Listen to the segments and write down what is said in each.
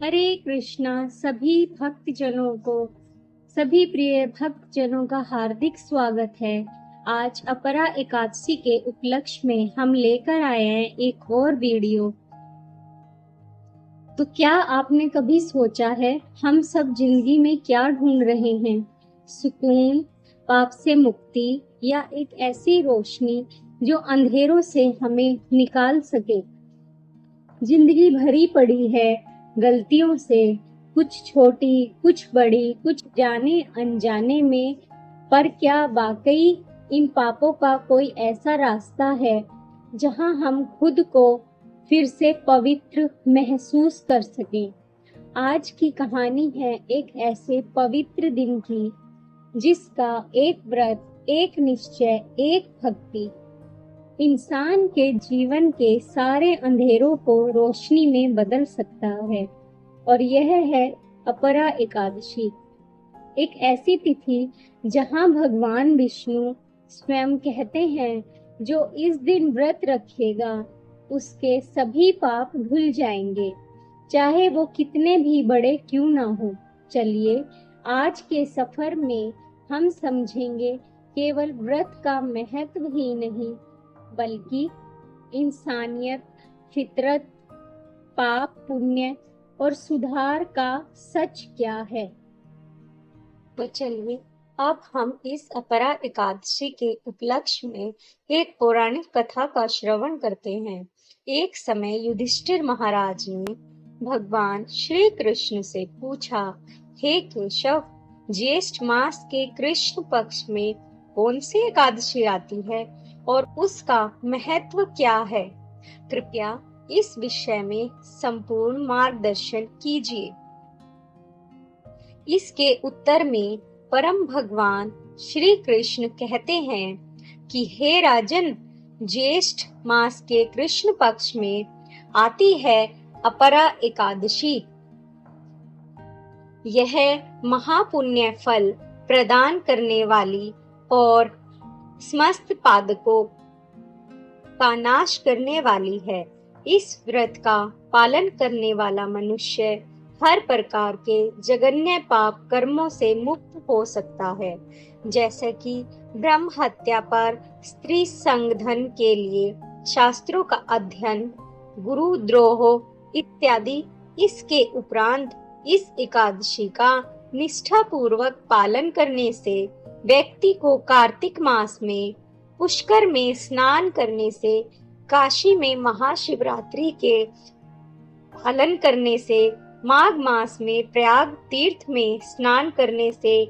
हरे कृष्णा। सभी प्रिय भक्त जनों का हार्दिक स्वागत है। आज अपरा एकादशी के उपलक्ष्य में हम लेकर आए हैं एक और वीडियो। तो क्या आपने कभी सोचा है हम सब जिंदगी में क्या ढूंढ रहे हैं? सुकून, पाप से मुक्ति, या एक ऐसी रोशनी जो अंधेरों से हमें निकाल सके? जिंदगी भरी पड़ी है गलतियों से, कुछ छोटी कुछ बड़ी, कुछ जाने अनजाने में। पर क्या वाकई इन पापों का कोई ऐसा रास्ता है जहां हम खुद को फिर से पवित्र महसूस कर सकें? आज की कहानी है एक ऐसे पवित्र दिन की जिसका एक व्रत, एक निश्चय, एक भक्ति इंसान के जीवन के सारे अंधेरों को रोशनी में बदल सकता है। और यह है अपरा एकादशी, एक ऐसी तिथि जहां भगवान विष्णु स्वयं कहते हैं जो इस दिन व्रत रखेगा उसके सभी पाप धुल जाएंगे, चाहे वो कितने भी बड़े क्यों ना हो। चलिए आज के सफर में हम समझेंगे केवल व्रत का महत्व ही नहीं, बल्कि इंसानियत, फितरत, पाप पुण्य और सुधार का सच क्या है। तो चलिए अब हम इस अपरा एकादशी के उपलक्ष्य में एक पौराणिक कथा का श्रवण करते हैं। एक समय युधिष्ठिर महाराज ने भगवान श्री कृष्ण से पूछा, हे केशव, ज्येष्ठ मास के कृष्ण पक्ष में कौन सी एकादशी आती है और उसका महत्व क्या है? कृपया इस विषय में संपूर्ण मार्गदर्शन कीजिए। इसके उत्तर में परम भगवान श्री कृष्ण कहते हैं कि हे राजन, ज्येष्ठ मास के कृष्ण पक्ष में आती है अपरा एकादशी। यह महापुण्य फल प्रदान करने वाली और समस्त पादकों का नाश करने वाली है। इस व्रत का पालन करने वाला मनुष्य हर प्रकार के जघन्य पाप कर्मों से मुक्त हो सकता है, जैसे कि ब्रह्म हत्या पर, स्त्री संगधन के लिए शास्त्रों का अध्ययन, गुरु द्रोह इत्यादि। इसके उपरांत इस एकादशी का निष्ठा पूर्वक पालन करने से व्यक्ति को कार्तिक मास में पुष्कर में स्नान करने से, काशी में महाशिवरात्रि के पालन करने से, माघ मास में प्रयाग तीर्थ में स्नान करने से,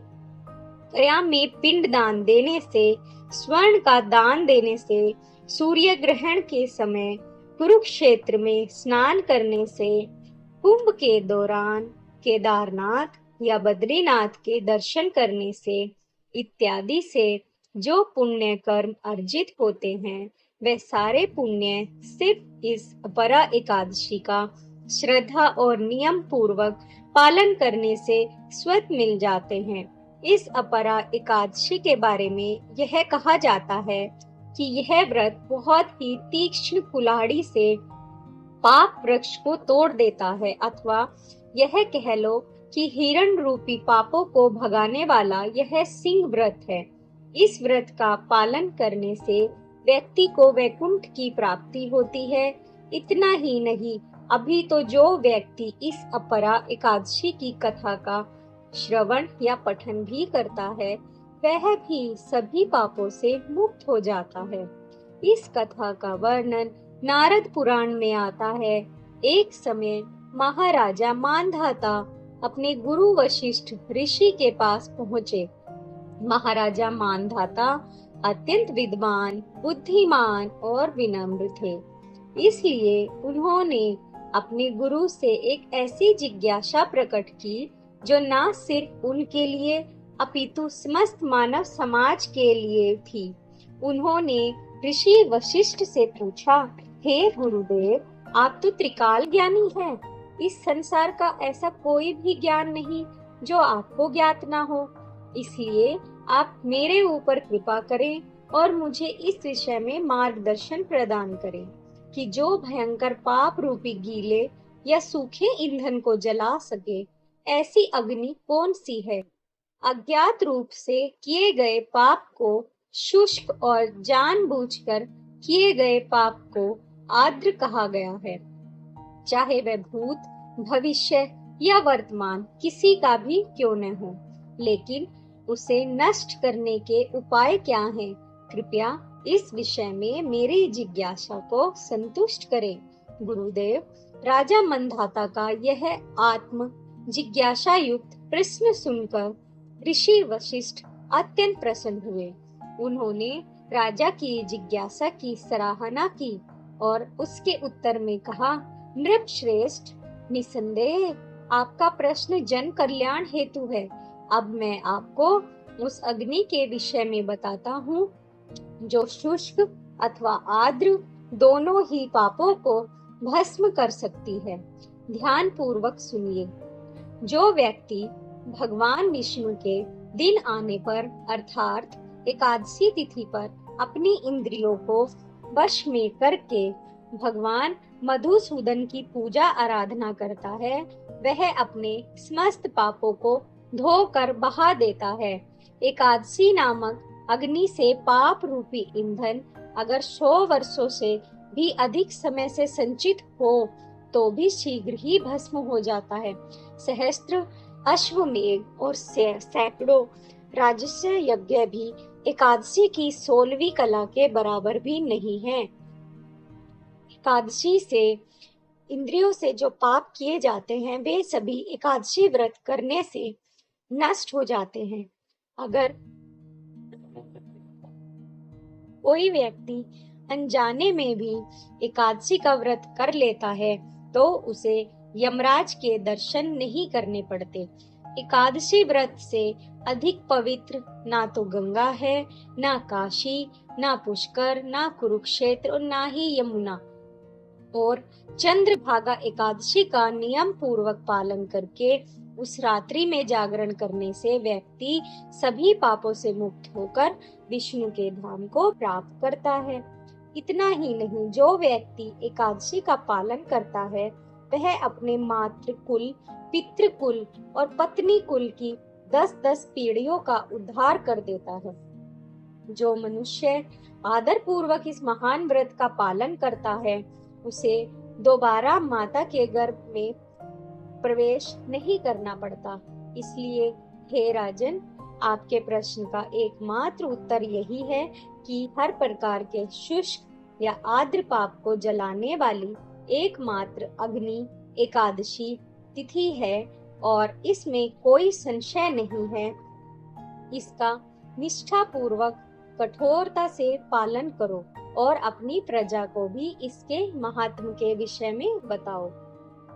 गया में पिंड दान देने से, स्वर्ण का दान देने से, सूर्य ग्रहण के समय कुरुक्षेत्र में स्नान करने से, कुंभ के दौरान केदारनाथ या बद्रीनाथ के दर्शन करने से इत्यादि से जो पुण्य कर्म अर्जित होते हैं, वे सारे पुण्य सिर्फ इस अपरा एकादशी का श्रद्धा और नियम पूर्वक पालन करने से स्वतः मिल जाते हैं। इस अपरा एकादशी के बारे में यह कहा जाता है कि यह व्रत बहुत ही तीक्ष्ण कुल्हाड़ी से पाप वृक्ष को तोड़ देता है, अथवा यह कह लो कि हिरण रूपी पापों को भगाने वाला यह सिंह व्रत है। इस व्रत का पालन करने से व्यक्ति को वैकुंठ की प्राप्ति होती है। इतना ही नहीं, अभी तो जो व्यक्ति इस अपरा एकादशी की कथा का श्रवण या पठन भी करता है, वह भी सभी पापों से मुक्त हो जाता है। इस कथा का वर्णन नारद पुराण में आता है। एक समय महाराजा मानधाता अपने गुरु वशिष्ठ ऋषि के पास पहुँचे। महाराजा मानधाता अत्यंत विद्वान, बुद्धिमान और विनम्र थे, इसलिए उन्होंने अपने गुरु से एक ऐसी जिज्ञासा प्रकट की जो न सिर्फ उनके लिए अपितु समस्त मानव समाज के लिए थी। उन्होंने ऋषि वशिष्ठ से पूछा, हे गुरुदेव, आप तो त्रिकाल ज्ञानी हैं। इस संसार का ऐसा कोई भी ज्ञान नहीं जो आपको ज्ञात ना हो, इसलिए आप मेरे ऊपर कृपा करें और मुझे इस विषय में मार्गदर्शन प्रदान करें कि जो भयंकर पाप रूपी गीले या सूखे ईंधन को जला सके ऐसी अग्नि कौन सी है? अज्ञात रूप से किए गए पाप को शुष्क और जानबूझकर किए गए पाप को आर्द्र कहा गया है। चाहे वह भूत, भविष्य या वर्तमान किसी का भी क्यों न हो, लेकिन उसे नष्ट करने के उपाय क्या हैं? कृपया इस विषय में मेरी जिज्ञासा को संतुष्ट करें। गुरुदेव, राजा मंधाता का यह आत्म जिज्ञासा युक्त प्रश्न सुनकर ऋषि वशिष्ठ अत्यंत प्रसन्न हुए। उन्होंने राजा की जिज्ञासा की सराहना की और उसके उत्तर में कहा, नृप श्रेष्ठ, निसंदेह आपका प्रश्न जन कल्याण हेतु है। अब मैं आपको उस अग्नि के विषय में बताता हूँ जो शुष्क अथवा आर्द्र दोनों ही पापों को भस्म कर सकती है। ध्यान पूर्वक सुनिए। जो व्यक्ति भगवान विष्णु के दिन आने पर अर्थात एकादशी तिथि पर अपनी इंद्रियों को वश में करके भगवान मधुसूदन की पूजा आराधना करता है, वह अपने समस्त पापों को धोकर बहा देता है। एकादशी नामक अग्नि से पाप रूपी ईंधन अगर 100 वर्षों से भी अधिक समय से संचित हो तो भी शीघ्र ही भस्म हो जाता है। सहस्त्र अश्वमेध और सैकड़ों राजस्य यज्ञ भी एकादशी की 16वीं कला के बराबर भी नहीं है। एकादशी से इंद्रियों से जो पाप किए जाते हैं वे सभी एकादशी व्रत करने से नष्ट हो जाते हैं। अगर कोई व्यक्ति अनजाने में भी एकादशी का व्रत कर लेता है तो उसे यमराज के दर्शन नहीं करने पड़ते। एकादशी व्रत से अधिक पवित्र ना तो गंगा है, ना काशी, ना पुष्कर, ना कुरुक्षेत्र और ना ही यमुना। और चंद्रभागा एकादशी का नियम पूर्वक पालन करके उस रात्रि में जागरण करने से व्यक्ति सभी पापों से मुक्त होकर विष्णु के धाम को प्राप्त करता है। इतना ही नहीं, जो व्यक्ति एकादशी का पालन करता है वह अपने मातृ कुल, पितृ कुल और पत्नी कुल की 10-10 पीढ़ियों का उद्धार कर देता है। जो मनुष्य आदर पूर्वक इस महान व्रत का पालन करता है उसे दोबारा माता के गर्भ में प्रवेश नहीं करना पड़ता। इसलिए हे राजन, आपके प्रश्न का एकमात्र उत्तर यही है कि हर प्रकार के शुष्क या आर्द्र पाप को जलाने वाली एकमात्र अग्नि एकादशी तिथि है और इसमें कोई संशय नहीं है। इसका निष्ठा पूर्वक कठोरता से पालन करो और अपनी प्रजा को भी इसके महात्म के विषय में बताओ।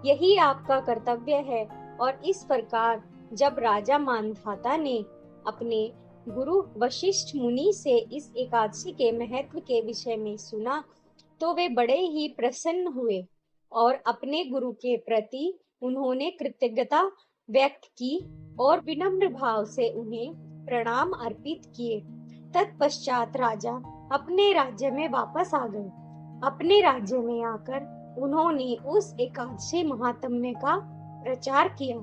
यही आपका कर्तव्य है। और इस प्रकार जब राजा मांधाता ने अपने गुरु वशिष्ठ मुनि से इस एकादशी के महत्व के विषय में सुना तो वे बड़े ही प्रसन्न हुए और अपने गुरु के प्रति उन्होंने कृतज्ञता व्यक्त की और विनम्र भाव से उन्हें प्रणाम अर्पित किए। तत्पश्चात राजा अपने राज्य में वापस आ गए। अपने राज्य में आकर उन्होंने उस एकादशी महात्म्य का प्रचार किया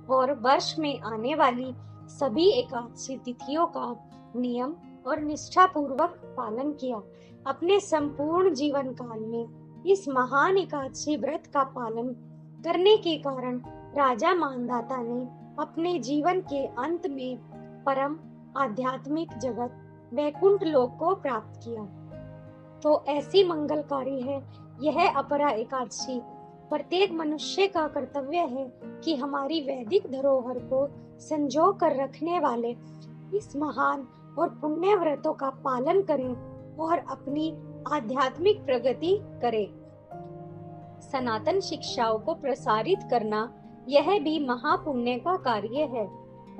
और वर्ष में आने वाली सभी एकादशी तिथियों का नियम और निष्ठा पूर्वक पालन किया। अपने संपूर्ण जीवन काल में इस महान एकादशी व्रत का पालन करने के कारण राजा मांधाता ने अपने जीवन के अंत में परम आध्यात्मिक जगत वैकुंठ लोक को प्राप्त किया। तो ऐसी मंगलकारी है यह अपरा एकादशी। प्रत्येक मनुष्य का कर्तव्य है कि हमारी वैदिक धरोहर को संजो कर रखने वाले इस महान और पुण्य व्रतों का पालन करें और अपनी आध्यात्मिक प्रगति करें। सनातन शिक्षाओं को प्रसारित करना यह भी महापुण्य का कार्य है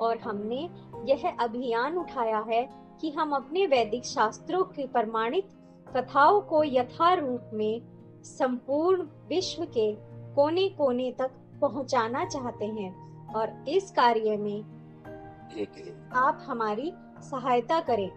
और हमने यह अभियान उठाया है कि हम अपने वैदिक शास्त्रों की प्रमाणित कथाओं को यथारूप में संपूर्ण विश्व के कोने-कोने तक पहुंचाना चाहते हैं और इस कार्य में आप हमारी सहायता करें।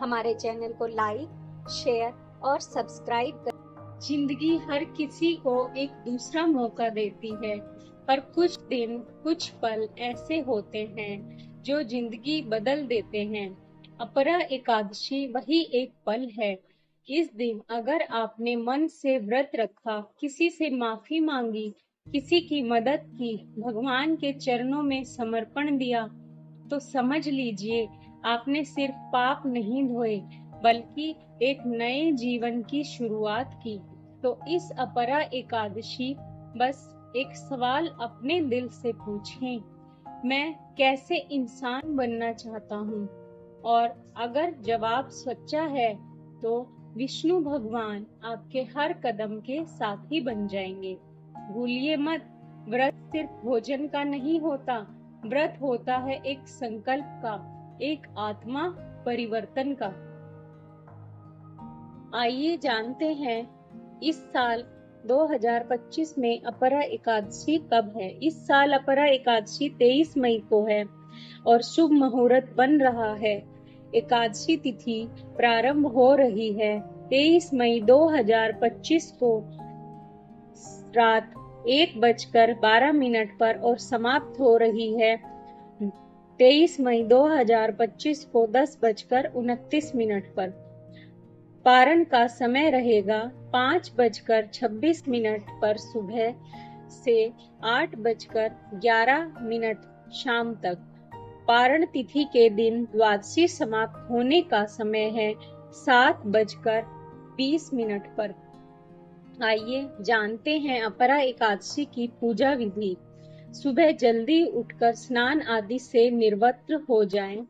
हमारे चैनल को लाइक, शेयर और सब्सक्राइब करें। जिंदगी हर किसी को एक दूसरा मौका देती है, पर कुछ दिन कुछ पल ऐसे होते हैं जो जिंदगी बदल देते हैं। अपरा एकादशी वही एक पल है। इस दिन अगर आपने मन से व्रत रखा, किसी से माफी मांगी, किसी की मदद की, भगवान के चरणों में समर्पण दिया, तो समझ लीजिए आपने सिर्फ पाप नहीं धोए, बल्कि एक नए जीवन की शुरुआत की। तो इस अपरा एकादशी बस एक सवाल अपने दिल से पूछें, मैं कैसे इंसान बनना चाहता हूँ? और अगर जवाब सच्चा है, तो विष्णु भगवान आपके हर कदम के साथी बन जाएंगे। भूलिए मत, व्रत सिर्फ भोजन का नहीं होता, व्रत होता है एक संकल्प का, एक आत्मा परिवर्तन का। आइए जानते हैं इस साल 2025 में अपरा एकादशी कब है। इस साल अपरा एकादशी 23 मई को है और शुभ मुहूर्त बन रहा है। एकादशी तिथि प्रारंभ हो रही है 23 मई 2025 को रात 1:12 पर और समाप्त हो रही है 23 मई 2025 को 10:29 पर। पारण का समय रहेगा 5:26 पर सुबह से 8:11 शाम तक। पारण तिथि के दिन द्वादशी समाप्त होने का समय है 7:20 पर। आइए जानते हैं अपरा एकादशी की पूजा विधि। सुबह जल्दी उठकर स्नान आदि से निर्वस्त्र हो जाएं।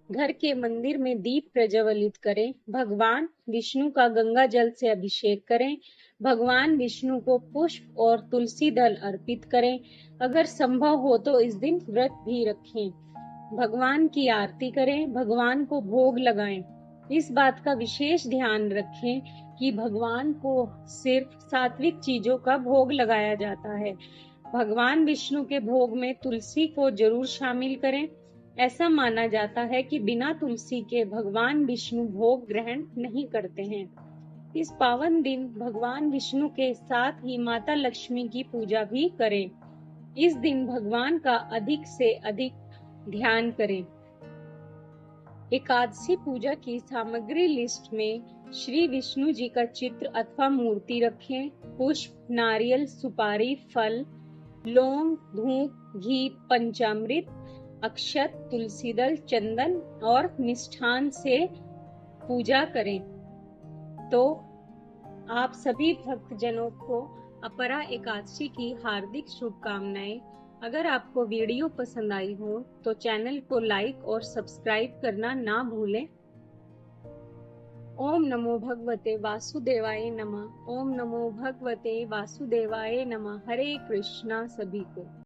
घर के मंदिर में दीप प्रज्वलित करें। भगवान विष्णु का गंगा जल से अभिषेक करें। भगवान विष्णु को पुष्प और तुलसी दल अर्पित करें। अगर संभव हो तो इस दिन व्रत भी रखें। भगवान की आरती करें, भगवान को भोग लगाएं। इस बात का विशेष ध्यान रखें कि भगवान को सिर्फ सात्विक चीजों का भोग लगाया जाता है। भगवान विष्णु के भोग में तुलसी को जरूर शामिल करें। ऐसा माना जाता है कि बिना तुलसी के भगवान विष्णु भोग ग्रहण नहीं करते हैं। इस पावन दिन भगवान विष्णु के साथ ही माता लक्ष्मी की पूजा भी करें। इस दिन भगवान का अधिक से अधिक ध्यान करें। एकादशी पूजा की सामग्री लिस्ट में श्री विष्णु जी का चित्र अथवा मूर्ति रखें। पुष्प, नारियल, सुपारी, फल, लौंग, धूप, घी, पंचामृत, अक्षत, तुलसी दल, चंदन और मिष्ठान से पूजा करें। तो आप सभी भक्तजनों को अपरा एकादशी की हार्दिक शुभकामनाएं। अगर आपको वीडियो पसंद आई हो तो चैनल को लाइक और सब्सक्राइब करना ना भूलें। ओम नमो भगवते वासुदेवाय नमः। ओम नमो भगवते वासुदेवाय नमः। हरे कृष्णा सभी को।